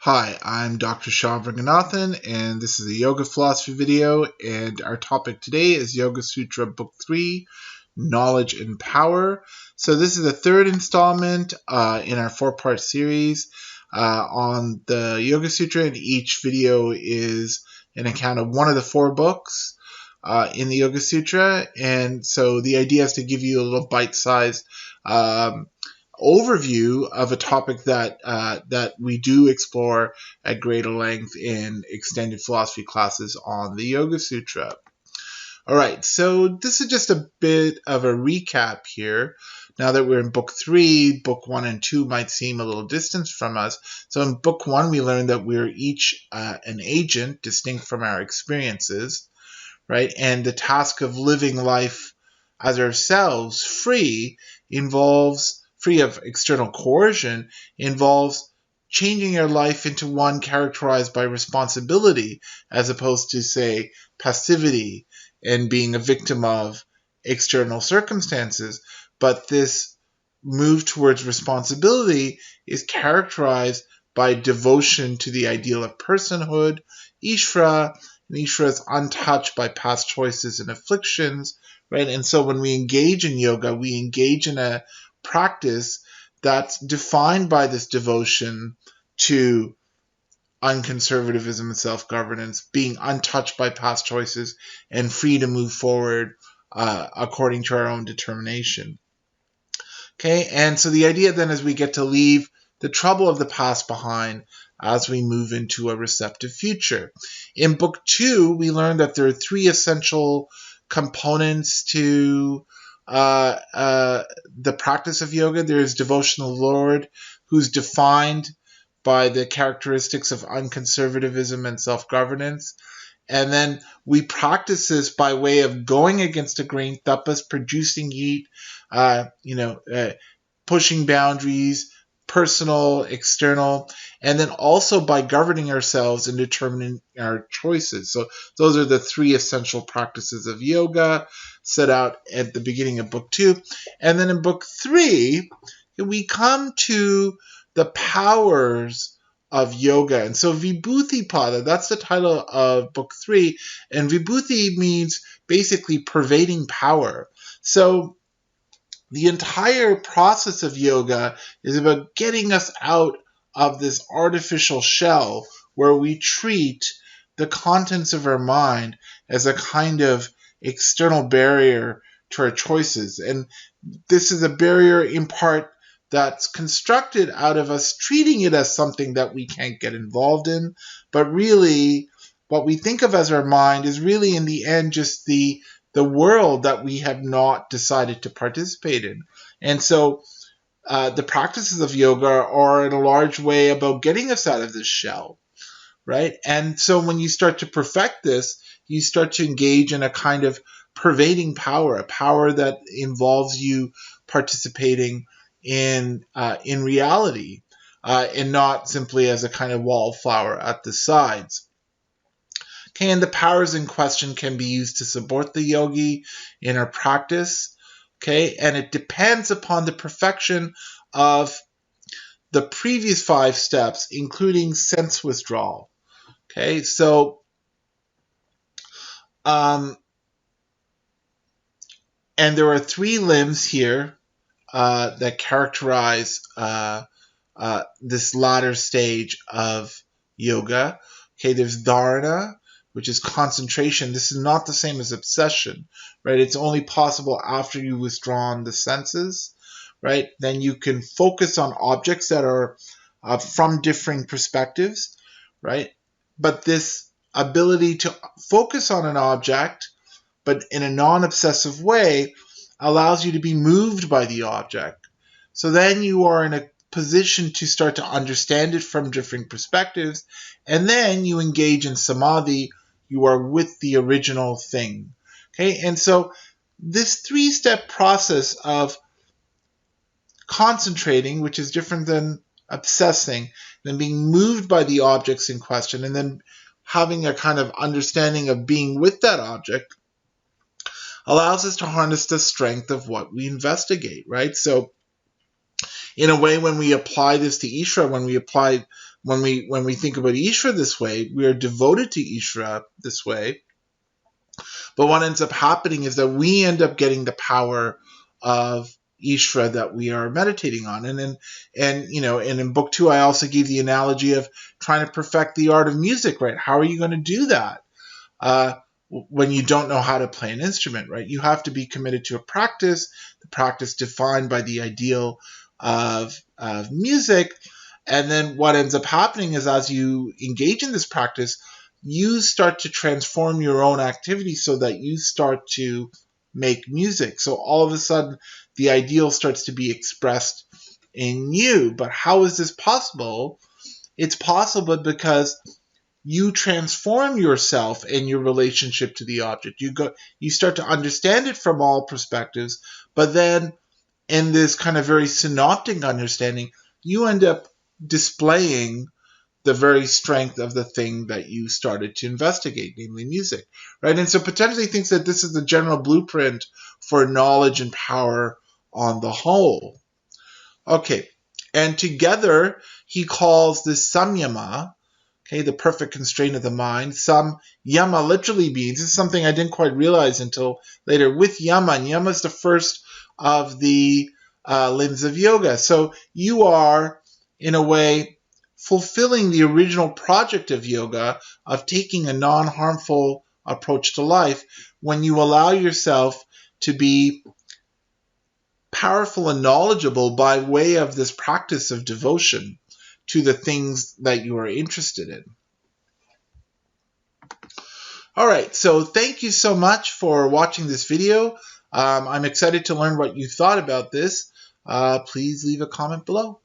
Hi, I'm Dr. Shah Ranganathan, and this is a yoga philosophy video, and our topic today is Yoga Sutra Book 3, Knowledge and Power. So this is the third installment in our four-part series on the Yoga Sutra, and each video is an account of one of the four books in the Yoga Sutra, and so the idea is to give you a little bite-sized overview of a topic that we do explore at greater length in extended philosophy classes on the Yoga Sutra. All right, so this is just a bit of a recap here. Now that we're in Book 3, Book 1 and 2 might seem a little distant from us. So in Book 1, we learned that we're each an agent distinct from our experiences, right? And the task of living life as ourselves, free of external coercion, involves changing your life into one characterized by responsibility as opposed to, say, passivity and being a victim of external circumstances. But this move towards responsibility is characterized by devotion to the ideal of personhood, Ishvara, and Ishvara is untouched by past choices and afflictions, right? And so when we engage in yoga, we engage in a practice that's defined by this devotion to unconservatism and self-governance, being untouched by past choices and free to move forward according to our own determination. Okay, and so the idea then is we get to leave the trouble of the past behind as we move into a receptive future. In Book 2, we learned that there are three essential components to the practice of yoga. There is devotion to the Lord, who's defined by the characteristics of unconservatism and self-governance. And then we practice this by way of going against the grain, tapas, producing heat, pushing boundaries, personal, external, and then also by governing ourselves and determining our choices. So those are the three essential practices of yoga set out at the beginning of Book 2. And then in Book 3, we come to the powers of yoga. And so Vibhuti Pada, that's the title of Book 3, and Vibhuti means basically pervading power. So the entire process of yoga is about getting us out of this artificial shell where we treat the contents of our mind as a kind of external barrier to our choices. And this is a barrier in part that's constructed out of us treating it as something that we can't get involved in, but really what we think of as our mind is really in the end just the world that we have not decided to participate in. And so the practices of yoga are in a large way about getting us out of this shell, right? And so when you start to perfect this, you start to engage in a kind of pervading power, a power that involves you participating in reality and not simply as a kind of wallflower at the sides. Okay, and the powers in question can be used to support the yogi in our practice. Okay, and it depends upon the perfection of the previous 5 steps, including sense withdrawal. Okay, so and there are 3 limbs here that characterize this latter stage of yoga. Okay, there's dharana, which is concentration. This is not the same as obsession, right? It's only possible after you've withdrawn the senses, right? Then you can focus on objects that are from differing perspectives, right? But this ability to focus on an object, but in a non-obsessive way, allows you to be moved by the object. So then you are in a position to start to understand it from different perspectives, and then you engage in samadhi. You are with the original thing. Okay, and so this 3-step process of concentrating, which is different than obsessing, then being moved by the objects in question, and then having a kind of understanding of being with that object, allows us to harness the strength of what we investigate, right? So In a way, when we apply this to Ishvara, when we think about Ishvara this way, we are devoted to Ishvara this way. But what ends up happening is that we end up getting the power of Ishvara that we are meditating on. And in book 2, I also gave the analogy of trying to perfect the art of music, right? How are you going to do that when you don't know how to play an instrument, right? You have to be committed to a practice, the practice defined by the ideal of music. And then what ends up happening is, as you engage in this practice, you start to transform your own activity so that you start to make music. So all of a sudden, the ideal starts to be expressed in you. But how is this possible? It's possible because you transform yourself and your relationship to the object. You start to understand it from all perspectives, but then in this kind of very synoptic understanding, you end up displaying the very strength of the thing that you started to investigate, namely music, right? And so Patanjali thinks that this is the general blueprint for knowledge and power on the whole. Okay, and together he calls this Samyama, okay, the perfect constraint of the mind. Samyama literally means, this is something I didn't quite realize until later, with yama, and yama is the first of the limbs of yoga. So you are, in a way, fulfilling the original project of yoga of taking a non-harmful approach to life when you allow yourself to be powerful and knowledgeable by way of this practice of devotion to the things that you are interested in. All right, so thank you so much for watching this video. I'm excited to learn what you thought about this. Please leave a comment below.